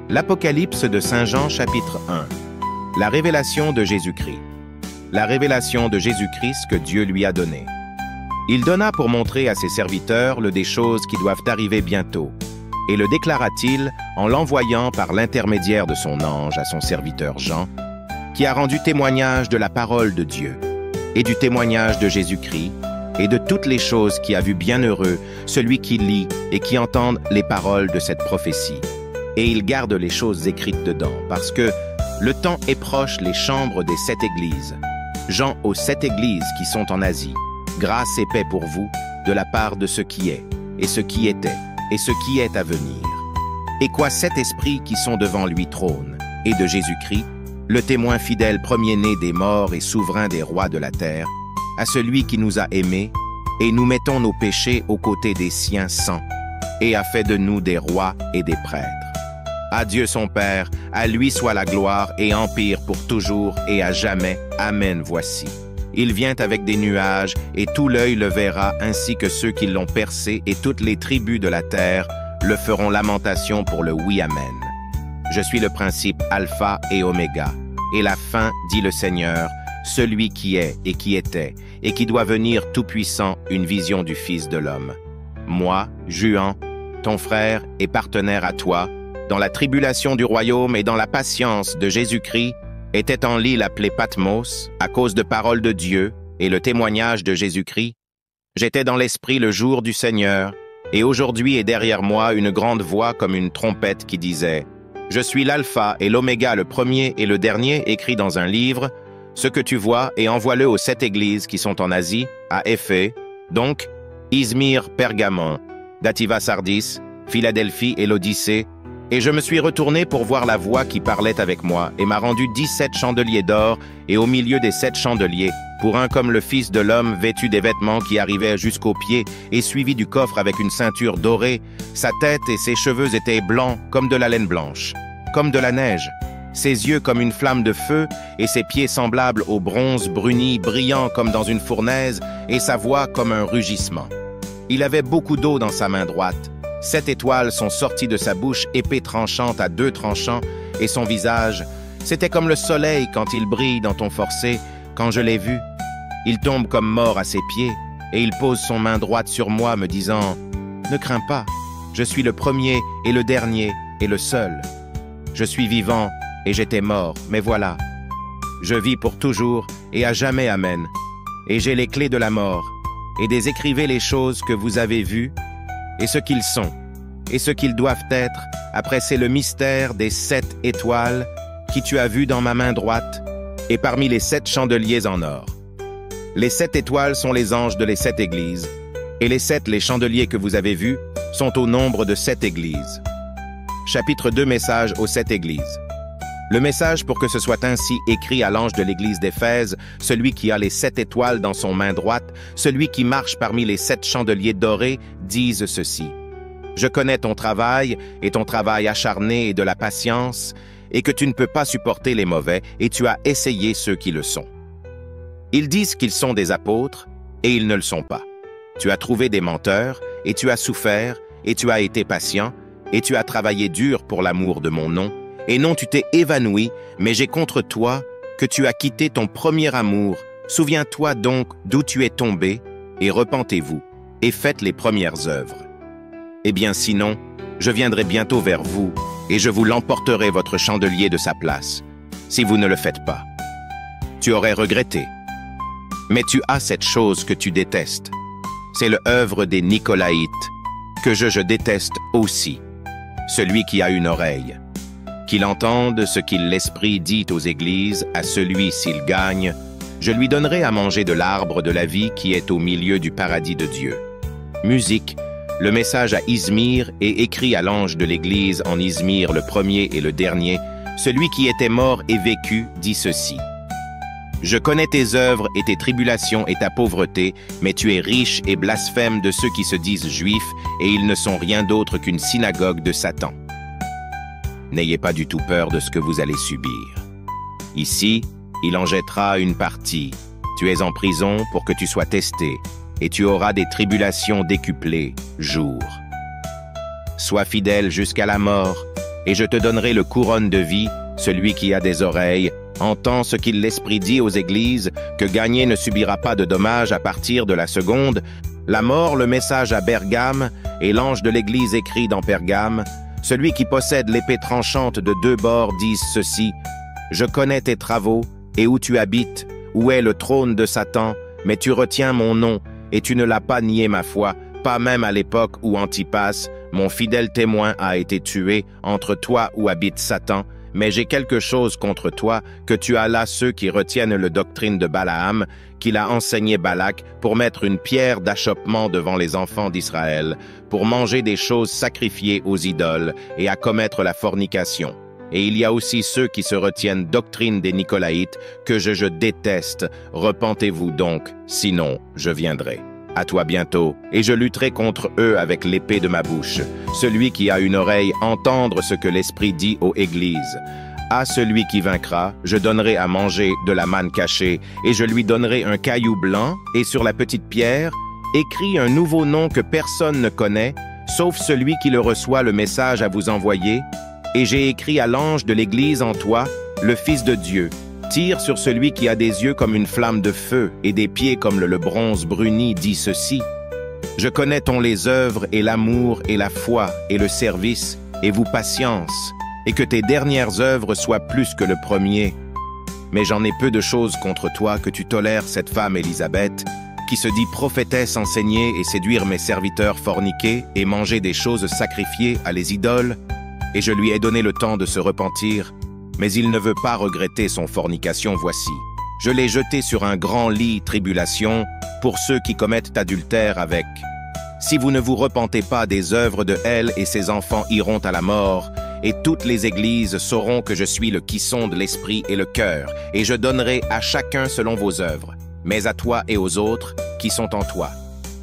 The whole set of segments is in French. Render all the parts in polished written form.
L'Apocalypse de Saint Jean chapitre 1. La révélation de Jésus-Christ. La révélation de Jésus-Christ que Dieu lui a donnée. Il donna pour montrer à ses serviteurs le des choses qui doivent arriver bientôt, et le déclara-t-il en l'envoyant par l'intermédiaire de son ange à son serviteur Jean, qui a rendu témoignage de la parole de Dieu, et du témoignage de Jésus-Christ, et de toutes les choses qui a vu bienheureux celui qui lit et qui entend les paroles de cette prophétie. Et il garde les choses écrites dedans, parce que le temps est proche les chambres des 7 églises. Jean aux 7 églises qui sont en Asie. Grâce et paix pour vous, de la part de ce qui est, et ce qui était, et ce qui est à venir. Et quoi 7 esprits qui sont devant lui trône, et de Jésus-Christ, le témoin fidèle premier-né des morts et souverain des rois de la terre, à celui qui nous a aimés, et nous mettons nos péchés aux côtés des siens saints, et a fait de nous des rois et des prêtres. À Dieu son Père, à lui soit la gloire et empire pour toujours et à jamais. Amen. Voici. Il vient avec des nuages, et tout l'œil le verra, ainsi que ceux qui l'ont percé, et toutes les tribus de la terre le feront lamentation pour le oui. Amen. Je suis le principe Alpha et Oméga, et la fin, dit le Seigneur, celui qui est et qui était, et qui doit venir tout-puissant, une vision du Fils de l'homme. Moi, Juan, ton frère et partenaire à toi, dans la tribulation du royaume et dans la patience de Jésus-Christ, était en l'île appelée Patmos, à cause de paroles de Dieu et le témoignage de Jésus-Christ. J'étais dans l'esprit le jour du Seigneur, et aujourd'hui est derrière moi une grande voix comme une trompette qui disait « Je suis l'Alpha et l'Oméga, le premier et le dernier, écrit dans un livre, ce que tu vois, et envoie-le aux 7 églises qui sont en Asie, à Éphèse, donc Izmir, Pergamon, Dativa, Sardis, Philadelphie et l'Odyssée. Et je me suis retourné pour voir la voix qui parlait avec moi, et m'a rendu 17 chandeliers d'or, et au milieu des 7 chandeliers, pour un comme le Fils de l'homme vêtu des vêtements qui arrivaient jusqu'aux pieds, et suivi du coffre avec une ceinture dorée, sa tête et ses cheveux étaient blancs comme de la laine blanche, comme de la neige, ses yeux comme une flamme de feu, et ses pieds semblables au bronze bruni, brillant comme dans une fournaise, et sa voix comme un rugissement. Il avait beaucoup d'eau dans sa main droite. 7 étoiles sont sorties de sa bouche, épée tranchante à 2 tranchants, et son visage, c'était comme le soleil quand il brille dans ton forcé. Quand je l'ai vu, il tombe comme mort à ses pieds, et il pose son main droite sur moi, me disant « Ne crains pas, je suis le premier et le dernier et le seul. Je suis vivant et j'étais mort, mais voilà. Je vis pour toujours et à jamais, amen. Et j'ai les clés de la mort, et des écrivez les choses que vous avez vues, et ce qu'ils sont, et ce qu'ils doivent être. Après, c'est le mystère des 7 étoiles qui tu as vu dans ma main droite, et parmi les 7 chandeliers en or. Les 7 étoiles sont les anges de les 7 églises, et les 7 les chandeliers que vous avez vus sont au nombre de 7 églises. Chapitre 2. Message aux 7 églises. Le message pour que ce soit ainsi écrit à l'ange de l'église d'Éphèse, celui qui a les 7 étoiles dans son main droite, celui qui marche parmi les 7 chandeliers dorés, disent ceci. Je connais ton travail et ton travail acharné et de la patience, et que tu ne peux pas supporter les mauvais, et tu as essayé ceux qui le sont. Ils disent qu'ils sont des apôtres, et ils ne le sont pas. Tu as trouvé des menteurs, et tu as souffert, et tu as été patient, et tu as travaillé dur pour l'amour de mon nom, et non tu t'es évanoui, mais j'ai contre toi que tu as quitté ton premier amour. Souviens-toi donc d'où tu es tombé, et repentez-vous, et faites les premières œuvres. Eh bien sinon, je viendrai bientôt vers vous, et je vous l'emporterai votre chandelier de sa place, si vous ne le faites pas. Tu aurais regretté. Mais tu as cette chose que tu détestes. C'est l'œuvre des Nicolaïtes, que je déteste aussi. Celui qui a une oreille, qu'il entende ce qu'il l'Esprit dit aux églises, à celui s'il gagne, je lui donnerai à manger de l'arbre de la vie qui est au milieu du paradis de Dieu. Musique, le message à Izmir est écrit à l'ange de l'église en Izmir, le premier et le dernier, celui qui était mort et vécu, dit ceci. Je connais tes œuvres et tes tribulations et ta pauvreté, mais tu es riche et blasphème de ceux qui se disent juifs, et ils ne sont rien d'autre qu'une synagogue de Satan. N'ayez pas du tout peur de ce que vous allez subir. Ici, il en jettera une partie. Tu es en prison pour que tu sois testé, et tu auras des tribulations décuplées, jour. Sois fidèle jusqu'à la mort, et je te donnerai le couronne de vie. Celui qui a des oreilles entend ce qu'il l'Esprit dit aux églises, que gagné ne subira pas de dommages à partir de la seconde. La mort, le message à Bergame, et l'ange de l'église écrit dans Pergame. Celui qui possède l'épée tranchante de deux bords disent ceci: Je connais tes travaux, et où tu habites, où est le trône de Satan, mais tu retiens mon nom, et tu ne l'as pas nié ma foi, pas même à l'époque où Antipas, mon fidèle témoin, a été tué, entre toi où habite Satan. Mais j'ai quelque chose contre toi, que tu as là ceux qui retiennent la doctrine de Balaam, qu'il a enseigné Balak, pour mettre une pierre d'achoppement devant les enfants d'Israël, pour manger des choses sacrifiées aux idoles, et à commettre la fornication. Et il y a aussi ceux qui se retiennent doctrine des Nicolaïtes, que je déteste. Repentez-vous donc, sinon je viendrai à toi bientôt, et je lutterai contre eux avec l'épée de ma bouche. Celui qui a une oreille, entendre ce que l'Esprit dit aux églises. À celui qui vaincra, je donnerai à manger de la manne cachée, et je lui donnerai un caillou blanc, et sur la petite pierre, écrit un nouveau nom que personne ne connaît, sauf celui qui le reçoit le message à vous envoyer. Et j'ai écrit à l'ange de l'église en toi, le Fils de Dieu. Tire sur celui qui a des yeux comme une flamme de feu et des pieds comme le bronze bruni, dit ceci: Je connais ton les œuvres et l'amour et la foi et le service et vous patience, et que tes dernières œuvres soient plus que le premier. Mais j'en ai peu de choses contre toi que tu tolères cette femme Élisabeth, qui se dit prophétesse enseigner et séduire mes serviteurs forniquer et manger des choses sacrifiées à les idoles, et je lui ai donné le temps de se repentir. Mais il ne veut pas regretter son fornication, voici. Je l'ai jeté sur un grand lit tribulation pour ceux qui commettent adultère avec. Si vous ne vous repentez pas des œuvres de elle, et ses enfants iront à la mort, et toutes les églises sauront que je suis le qui sonde l'esprit et le cœur, et je donnerai à chacun selon vos œuvres, mais à toi et aux autres qui sont en toi.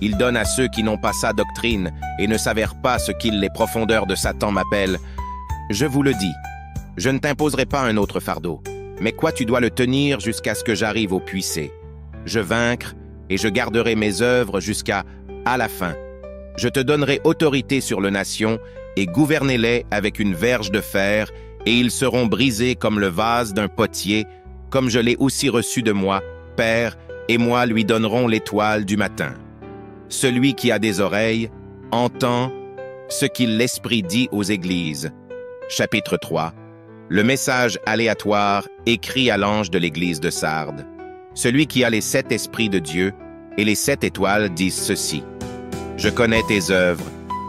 Il donne à ceux qui n'ont pas sa doctrine et ne s'avèrent pas ce qu'il les profondeurs de Satan m'appellent. Je vous le dis, je ne t'imposerai pas un autre fardeau, mais quoi tu dois le tenir jusqu'à ce que j'arrive au puissé. Je vaincre et je garderai mes œuvres jusqu'à la fin. Je te donnerai autorité sur les nations et gouvernez-les avec une verge de fer, et ils seront brisés comme le vase d'un potier, comme je l'ai aussi reçu de moi, Père, et moi lui donnerons l'étoile du matin. Celui qui a des oreilles entend ce qu'il l'Esprit dit aux églises. Chapitre 3. Le message aléatoire écrit à l'ange de l'église de Sardes. Celui qui a les 7 esprits de Dieu et les 7 étoiles disent ceci: Je connais tes œuvres,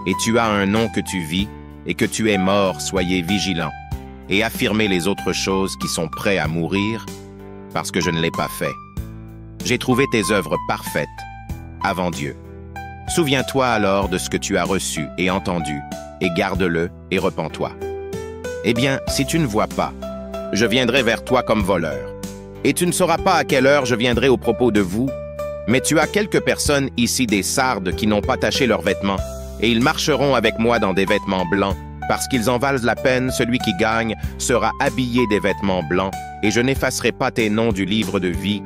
et tu as un nom que tu vis, et que tu es mort, soyez vigilants, et affirmez les autres choses qui sont prêts à mourir, parce que je ne l'ai pas fait. J'ai trouvé tes œuvres parfaites avant Dieu. Souviens-toi alors de ce que tu as reçu et entendu, et garde-le et repens-toi. Eh bien, si tu ne vois pas, je viendrai vers toi comme voleur. Et tu ne sauras pas à quelle heure je viendrai au propos de vous, mais tu as quelques personnes ici des Sardes qui n'ont pas taché leurs vêtements, et ils marcheront avec moi dans des vêtements blancs, parce qu'ils en valent la peine. Celui qui gagne sera habillé des vêtements blancs, et je n'effacerai pas tes noms du livre de vie,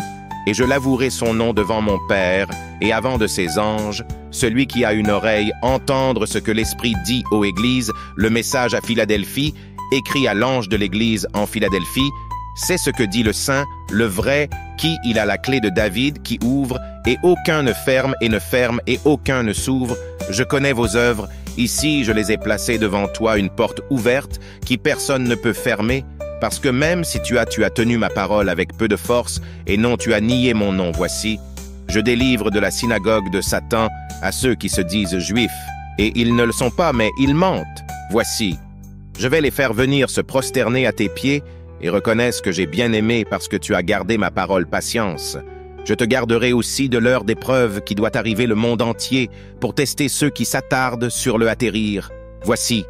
et je l'avouerai son nom devant mon Père, et avant de ses anges. Celui qui a une oreille, entendre ce que l'Esprit dit aux églises, le message à Philadelphie, écrit à l'ange de l'église en Philadelphie, c'est ce que dit le Saint, le vrai, qui il a la clé de David, qui ouvre, et aucun ne ferme, et aucun ne s'ouvre. Je connais vos œuvres, ici je les ai placées devant toi une porte ouverte, qui personne ne peut fermer, parce que même si tu as tenu ma parole avec peu de force, et non tu as nié mon nom, voici, je délivre de la synagogue de Satan à ceux qui se disent juifs, et ils ne le sont pas, mais ils mentent. Voici, je vais les faire venir se prosterner à tes pieds, et reconnaissent que j'ai bien aimé parce que tu as gardé ma parole patience. Je te garderai aussi de l'heure d'épreuve qui doit arriver le monde entier pour tester ceux qui s'attardent sur le atterrir. Voici,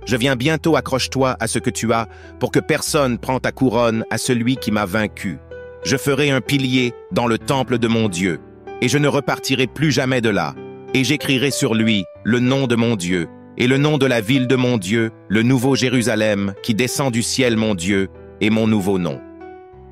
je viens bientôt, accroche-toi à ce que tu as, pour que personne prenne ta couronne à celui qui m'a vaincu. Je ferai un pilier dans le temple de mon Dieu, et je ne repartirai plus jamais de là, et j'écrirai sur lui le nom de mon Dieu, et le nom de la ville de mon Dieu, le nouveau Jérusalem, qui descend du ciel, mon Dieu, et mon nouveau nom.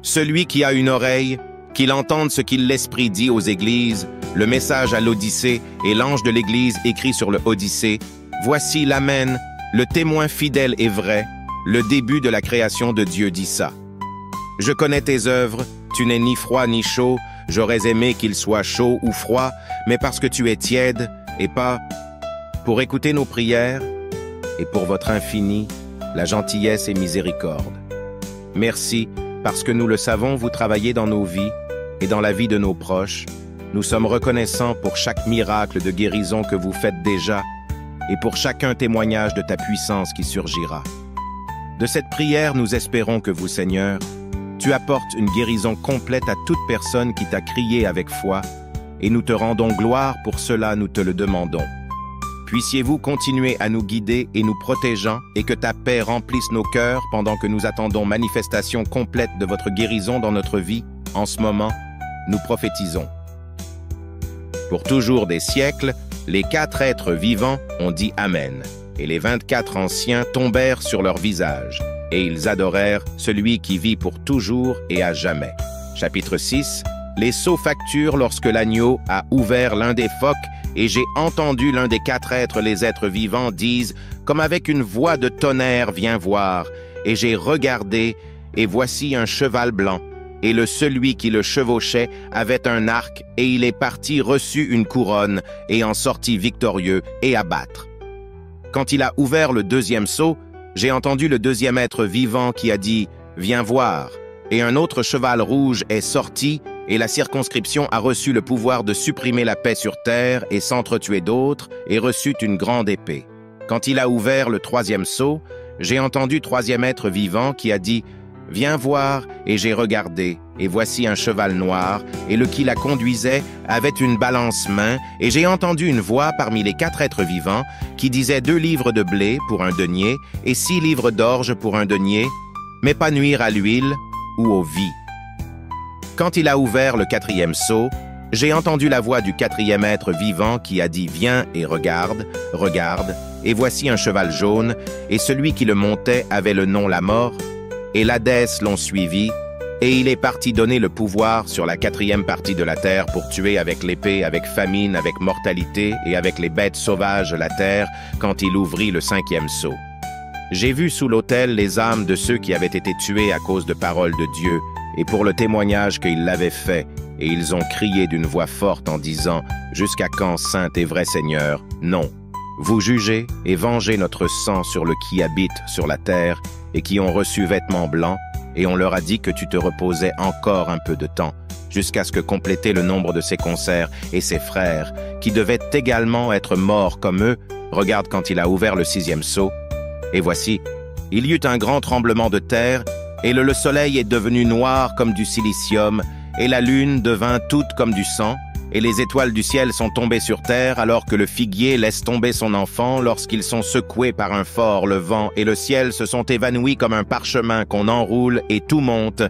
Celui qui a une oreille, qu'il entende ce qu'il l'Esprit dit aux églises, le message à l'Odyssée, et l'ange de l'église écrit sur le Odyssée. Voici l'Amen, le témoin fidèle et vrai, Le début de la création de Dieu dit ça. Je connais tes œuvres, tu n'es ni froid ni chaud, j'aurais aimé qu'il soit chaud ou froid, mais parce que tu es tiède, et pas pour écouter nos prières, et pour votre infini, la gentillesse et miséricorde. Merci, parce que nous le savons, vous travaillez dans nos vies et dans la vie de nos proches. Nous sommes reconnaissants pour chaque miracle de guérison que vous faites déjà et pour chacun témoignage de ta puissance qui surgira. De cette prière, nous espérons que vous, Seigneur, tu apportes une guérison complète à toute personne qui t'a crié avec foi, et nous te rendons gloire pour cela, nous te le demandons. Puissiez-vous continuer à nous guider et nous protégeant, et que ta paix remplisse nos cœurs pendant que nous attendons manifestation complète de votre guérison dans notre vie. En ce moment, nous prophétisons. Pour toujours des siècles, les 4 êtres vivants ont dit Amen, et les 24 anciens tombèrent sur leur visage, et ils adorèrent celui qui vit pour toujours et à jamais. Chapitre 6. Les sceaux facturent lorsque l'agneau a ouvert l'un des phoques, et j'ai entendu l'un des 4 êtres, les êtres vivants, disent, comme avec une voix de tonnerre, viens voir. Et j'ai regardé, et voici un cheval blanc. Et celui qui le chevauchait avait un arc, et il est parti reçu une couronne, et en sortit victorieux et à battre. Quand il a ouvert le 2e sceau, j'ai entendu le 2e être vivant qui a dit, viens voir. Et un autre cheval rouge est sorti, et la circonscription a reçu le pouvoir de supprimer la paix sur terre et s'entretuer d'autres, et reçut une grande épée. Quand il a ouvert le 3e sceau, j'ai entendu 3e être vivant qui a dit, viens voir, et j'ai regardé, et voici un cheval noir, et le qui la conduisait avait une balance-main, et j'ai entendu une voix parmi les 4 êtres vivants qui disait 2 livres de blé pour un denier, et 6 livres d'orge pour un denier, mais pas nuire à l'huile ou aux vies. Quand il a ouvert le 4e sceau, j'ai entendu la voix du 4e être vivant qui a dit « Viens et regarde, regarde, et voici un cheval jaune, et celui qui le montait avait le nom la mort, et l'Hadès l'ont suivi, et il est parti donner le pouvoir sur la 4e partie de la terre pour tuer avec l'épée, avec famine, avec mortalité, et avec les bêtes sauvages la terre, quand il ouvrit le 5e sceau. J'ai vu sous l'autel les âmes de ceux qui avaient été tués à cause de paroles de Dieu, et pour le témoignage qu'il l'avait fait, et ils ont crié d'une voix forte en disant « Jusqu'à quand, saint et vrai Seigneur? Non. Vous jugez et vengez notre sang sur le qui habite sur la terre, et qui ont reçu vêtements blancs, et on leur a dit que tu te reposais encore un peu de temps, jusqu'à ce que compléter le nombre de ses concerts et ses frères, qui devaient également être morts comme eux. Regarde quand il a ouvert le 6e sceau. Et voici, il y eut un grand tremblement de terre, et le soleil est devenu noir comme du silicium, et la lune devint toute comme du sang, et les étoiles du ciel sont tombées sur terre, alors que le figuier laisse tomber son enfant lorsqu'ils sont secoués par un fort le vent, et le ciel se sont évanouis comme un parchemin qu'on enroule, et tout monte,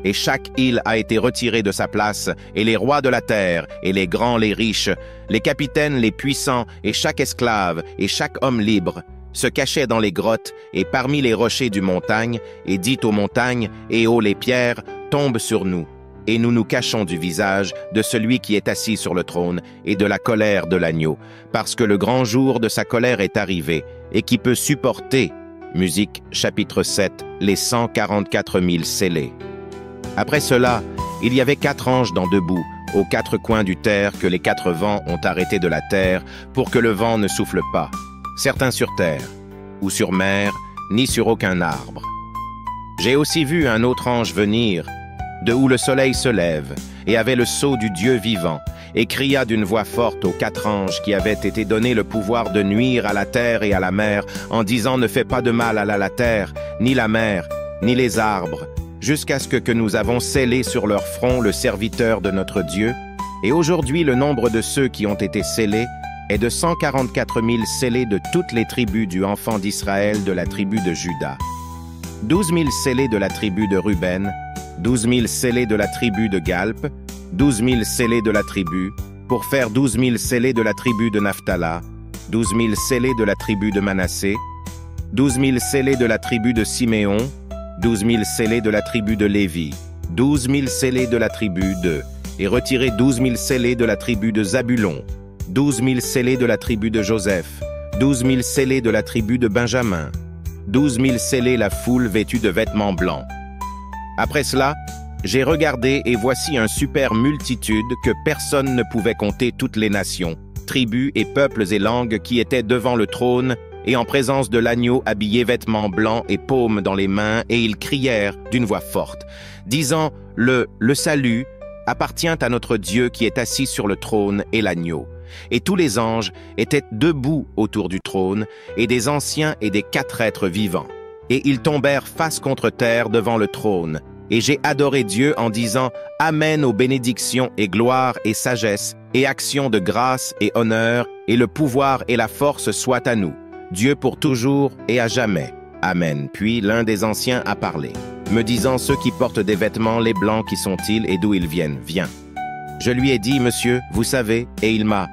et chaque île a été retirée de sa place, et les rois de la terre, et les grands, les riches, les capitaines, les puissants, et chaque esclave, et chaque homme libre, se cachait dans les grottes et parmi les rochers du montagne, et dit aux montagnes et aux les pierres, tombe sur nous. Et nous nous cachons du visage de celui qui est assis sur le trône et de la colère de l'agneau, parce que le grand jour de sa colère est arrivé, et qui peut supporter. Musique, chapitre 7, les 144 000 scellés. Après cela, il y avait 4 anges dans debout, aux 4 coins du terre que les 4 vents ont arrêtés de la terre, pour que le vent ne souffle pas. Certains sur terre, ou sur mer, ni sur aucun arbre. J'ai aussi vu un autre ange venir, de où le soleil se lève, et avait le sceau du Dieu vivant, et cria d'une voix forte aux 4 anges qui avaient été donnés le pouvoir de nuire à la terre et à la mer, en disant « Ne fais pas de mal à la terre, ni la mer, ni les arbres, jusqu'à ce que nous avons scellé sur leur front le serviteur de notre Dieu. Et aujourd'hui le nombre de ceux qui ont été scellés est de 144 000 scellés de toutes les tribus du enfant d'Israël de la tribu de Juda. 12 000 scellés de la tribu de Ruben, 12 000 scellés de la tribu de Galp, 12 000 scellés de la tribu, pour faire 12 000 scellés de la tribu de Naphtala, 12 000 scellés de la tribu de Manassé, 12 000 scellés de la tribu de Siméon, 12 000 scellés de la tribu de Lévi, 12 000 scellés de la tribu de, et retirez 12 000 scellés de la tribu de Zabulon, 12 000 scellés de la tribu de Joseph, 12 000 scellés de la tribu de Benjamin, 12 000 scellés la foule vêtue de vêtements blancs. Après cela, j'ai regardé et voici un super multitude que personne ne pouvait compter, toutes les nations, tribus et peuples et langues qui étaient devant le trône et en présence de l'agneau habillés vêtements blancs et paumes dans les mains, et ils crièrent d'une voix forte, disant « Le salut appartient à notre Dieu qui est assis sur le trône et l'agneau. » Et tous les anges étaient debout autour du trône, et des anciens et des 4 êtres vivants. Et ils tombèrent face contre terre devant le trône. Et j'ai adoré Dieu en disant « Amen aux bénédictions et gloire et sagesse, et actions de grâce et honneur, et le pouvoir et la force soient à nous, Dieu pour toujours et à jamais. Amen. » Puis l'un des anciens a parlé, me disant « Ceux qui portent des vêtements, les blancs, qui sont-ils et d'où ils viennent? Viens. » Je lui ai dit « Monsieur, vous savez » et il m'a